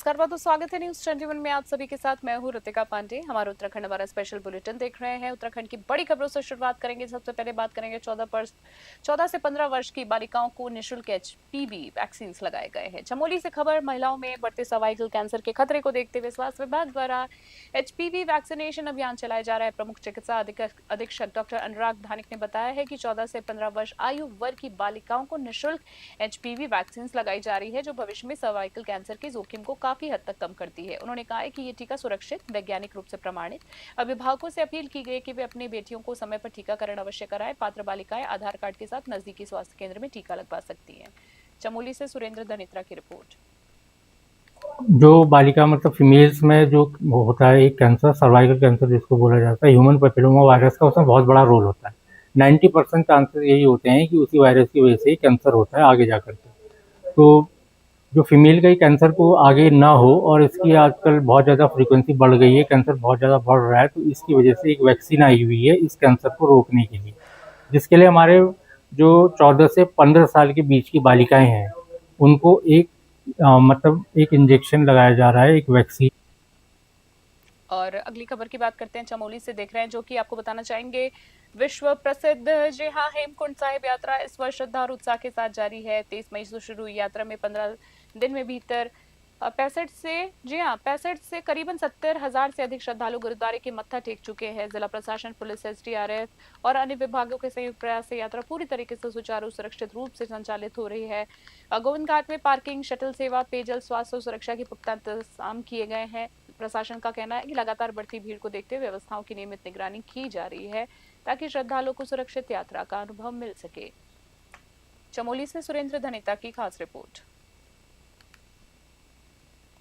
नमस्कार, बहुत बहुत स्वागत है न्यूज 21 में। आप सभी के साथ मैं हूं ऋतिका पांडे। हमारा उत्तराखंड हमारा स्पेशल बुलेटिन देख रहे हैं। उत्तराखंड की बड़ी खबरों से शुरुआत करेंगे। सबसे पहले बात करेंगे 14 से 15 वर्ष की बालिकाओं को निःशुल्क एचपीवी वैक्सीन लगाए गए हैं। चमोली से खबर, महिलाओं में बढ़ते सर्वाइकल कैंसर के खतरे को देखते हुए स्वास्थ्य विभाग द्वारा एचपीवी वैक्सीनेशन अभियान चलाया जा रहा है। प्रमुख चिकित्सा अधीक्षक डॉक्टर अनुराग धानिक ने बताया है कि 14 से 15 वर्ष आयु वर्ग की बालिकाओं को निःशुल्क एचपीवी वैक्सीन लगाई जा रही है, जो भविष्य में सर्वाइकल कैंसर के जोखिम को काफी हद तक कम करती है। उन्होंने कहा है कि ये टीका सुरक्षित, वैज्ञानिक रूप से प्रमाणित। अभिभावकों से अपील की गई कि वे अपनी बेटियों को समय पर टीकाकरण अवश्य कराएं। पात्र बालिकाएं आधार कार्ड के साथ नजदीकी स्वास्थ्य केंद्र में टीका लगवा सकती हैं। चमोली से सुरेंद्र धनित्रा की रिपोर्ट। जो बालिका मतलब फीमेल्स में जो होता है एक कैंसर, सर्वाइकल कैंसर जिसको बोला जाता है, ह्यूमन पैपिलोमा वायरस का उसमें बहुत बड़ा रोल होता है। 90% चांसेस यही होते हैं कि उसी वायरस की वजह से ही कैंसर होता है आगे जाकर के। तो जो फीमेल का ही कैंसर को आगे ना हो, और इसकी आजकल बहुत ज़्यादा फ्रीक्वेंसी बढ़ गई है, कैंसर बहुत ज़्यादा बढ़ रहा है, तो इसकी वजह से एक वैक्सीन आई हुई है इस कैंसर को रोकने के लिए, जिसके लिए हमारे जो 14 से 15 साल के बीच की बालिकाएं हैं उनको एक मतलब एक इंजेक्शन लगाया जा रहा है, एक वैक्सीन। और अगली खबर की बात करते हैं, चमोली से देख रहे हैं, जो कि आपको बताना चाहेंगे। विश्व प्रसिद्ध जी हाँ हेमकुंड साहिब यात्रा इस वर्ष श्रद्धा और उत्साह के साथ जारी है। 23 मई से शुरू हुई यात्रा में 15 दिन में भीतर 65 से करीबन 70,000 से अधिक श्रद्धालु गुरुद्वारे के मत्था टेक चुके हैं। जिला प्रशासन, पुलिस, एसडीआरएफ और अन्य विभागों के संयुक्त प्रयास से यात्रा पूरी तरीके से सुचारू सुरक्षित रूप से संचालित हो रही है। गोविंद घाट में पार्किंग, शटल सेवा, पेयजल, स्वास्थ्य और सुरक्षा के पुख्ता इंतजाम किए गए हैं। प्रशासन का कहना है कि लगातार बढ़ती भीड़ को देखते हुए व्यवस्थाओं की नियमित निगरानी की जा रही है, ताकि श्रद्धालुओं को सुरक्षित यात्रा का अनुभव मिल सके। चमोली से सुरेंद्र धनिता की खास रिपोर्ट।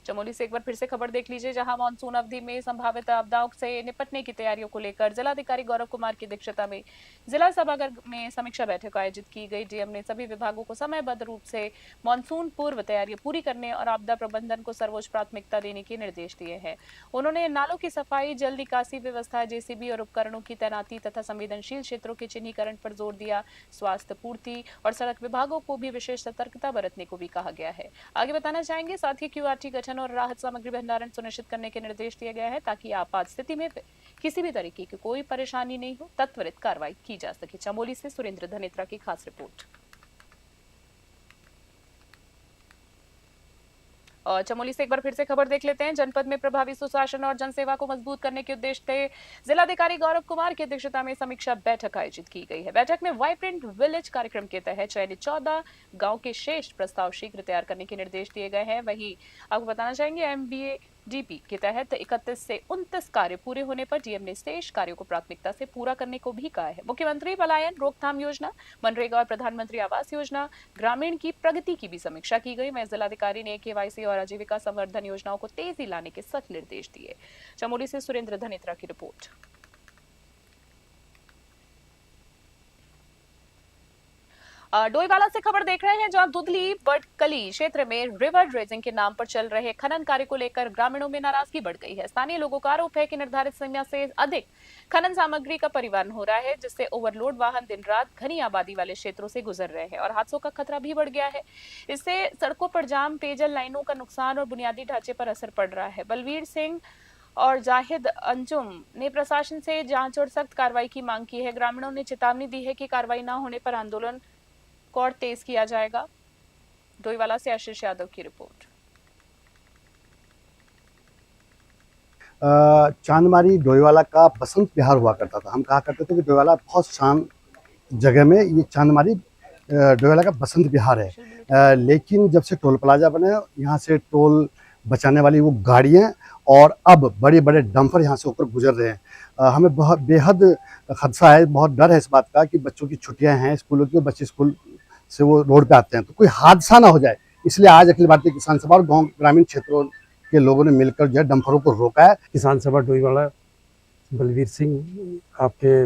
चमोली से एक बार फिर से खबर देख लीजिए, जहां मानसून अवधि में संभावित आपदाओं से निपटने की तैयारियों को लेकर जिलाधिकारी गौरव कुमार की अध्यक्षता में जिला सभागार में समीक्षा बैठक आयोजित की गई। डीएम ने सभी विभागों को समयबद्ध रूप से मानसून पूर्व तैयारियां पूरी करने और आपदा प्रबंधन को सर्वोच्च प्राथमिकता देने के निर्देश दिए हैं। उन्होंने नालों की सफाई, जल निकासी व्यवस्था, जेसीबी और उपकरणों की तैनाती तथा संवेदनशील क्षेत्रों के चिन्हीकरण पर जोर दिया। स्वास्थ्य, पूर्ति और सड़क विभागों को भी विशेष सतर्कता बरतने को भी कहा गया है। आगे बताना चाहेंगे, साथ ही क्यूआरटी गठन और राहत सामग्री भंडारण सुनिश्चित करने के निर्देश दिए गए हैं, ताकि आपात स्थिति में किसी भी तरीके की कोई परेशानी नहीं हो, त्वरित कार्रवाई की जा सके। चमोली से सुरेंद्र धनित्रा की खास रिपोर्ट। और चमोली से एक बार फिर से खबर देख लेते हैं। जनपद में प्रभावी सुशासन और जनसेवा को मजबूत करने के उद्देश्य से जिलाधिकारी गौरव कुमार की अध्यक्षता में समीक्षा बैठक आयोजित की गई है। बैठक में वाइब्रेंट विलेज कार्यक्रम के तहत चयनित 14 गांव के शेष प्रस्ताव शीघ्र तैयार करने के निर्देश दिए गए हैं। वहीं आपको बताना चाहेंगे, एमबीए डीपी के तहत 31 से 29 कार्य पूरे होने पर डीएम ने शेष कार्यों को प्राथमिकता से पूरा करने को भी कहा है। मुख्यमंत्री पलायन रोकथाम योजना, मनरेगा और प्रधानमंत्री आवास योजना ग्रामीण की प्रगति की भी समीक्षा की गई। वहीं जिलाधिकारी ने केवाईसी और आजीविका संवर्धन योजनाओं को तेजी लाने के सख्त निर्देश दिए। चमोली से सुरेंद्र धनित्रा की रिपोर्ट। डोईवाला से खबर देख रहे हैं, जहां दुधली बटकली क्षेत्र में रिवर ड्रेजिंग के नाम पर चल रहे खनन कार्य को लेकर ग्रामीणों में नाराजगी बढ़ गई है। स्थानीय लोगों का आरोप है कि निर्धारित सीमा से अधिक खनन सामग्री का परिवहन हो रहा है, जिससे ओवरलोड वाहन दिन रात घनी आबादी वाले क्षेत्रों से गुजर रहे हैं और हादसों का खतरा भी बढ़ गया है। इससे सड़कों पर जाम, पेयजल लाइनों का नुकसान और बुनियादी ढांचे पर असर पड़ रहा है। बलवीर सिंह और जाहिद अंजुम ने प्रशासन से जांच और सख्त कार्रवाई की मांग की है। ग्रामीणों ने चेतावनी दी है कि कार्रवाई न होने पर आंदोलन को और तेज किया जाएगा। डोईवाला से आशीष यादव की रिपोर्ट। चांदमारी डोईवाला का बसंत विहार हुआ करता था। हम कहा करते थे कि डोईवाला बहुत शान जगह में ये चांदमारी डोईवाला का बसंत विहार है। लेकिन जब से टोल प्लाजा बने, यहाँ से टोल बचाने वाली वो गाड़ियाँ और अब बड़े बड़े डंपर यहाँ से ऊपर गुजर रहे हैं। हमें बहुत बेहद खदशा है, बहुत डर है इस बात का कि बच्चों की छुट्टियाँ हैं स्कूलों की, बच्चे स्कूल से वो रोड पे आते हैं तो कोई हादसा ना हो जाए, इसलिए आज अखिल भारतीय किसान सभा और गाँव ग्रामीण क्षेत्रों के लोगों ने मिलकर जो है डंपरों को रोका है। किसान सभा डोईवाला बलवीर सिंह आपके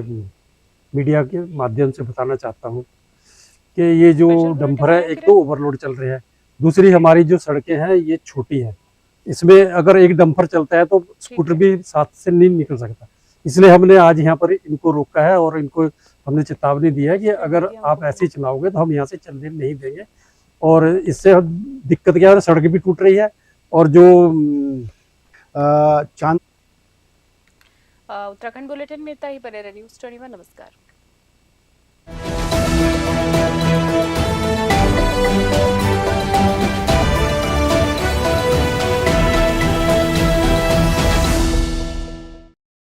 मीडिया के माध्यम से बताना चाहता हूं कि ये जो डंपर है, एक तो ओवरलोड चल रहे हैं, दूसरी हमारी जो सड़कें हैं ये छोटी हैं, इसमें अगर एक डंपर चलता है तो स्कूटर भी साथ से नहीं निकल सकता। इसलिए हमने आज यहाँ पर इनको रोका है और इनको हमने चेतावनी दी है कि अगर आप ऐसे ही चलाओगे तो हम यहाँ से चलने नहीं देंगे। और इससे दिक्कत क्या है, सड़क भी टूट रही है और जो चांद उत्तराखंड बुलेटिन में इतना ही। बने रहिए न्यूज़ 21। नमस्कार।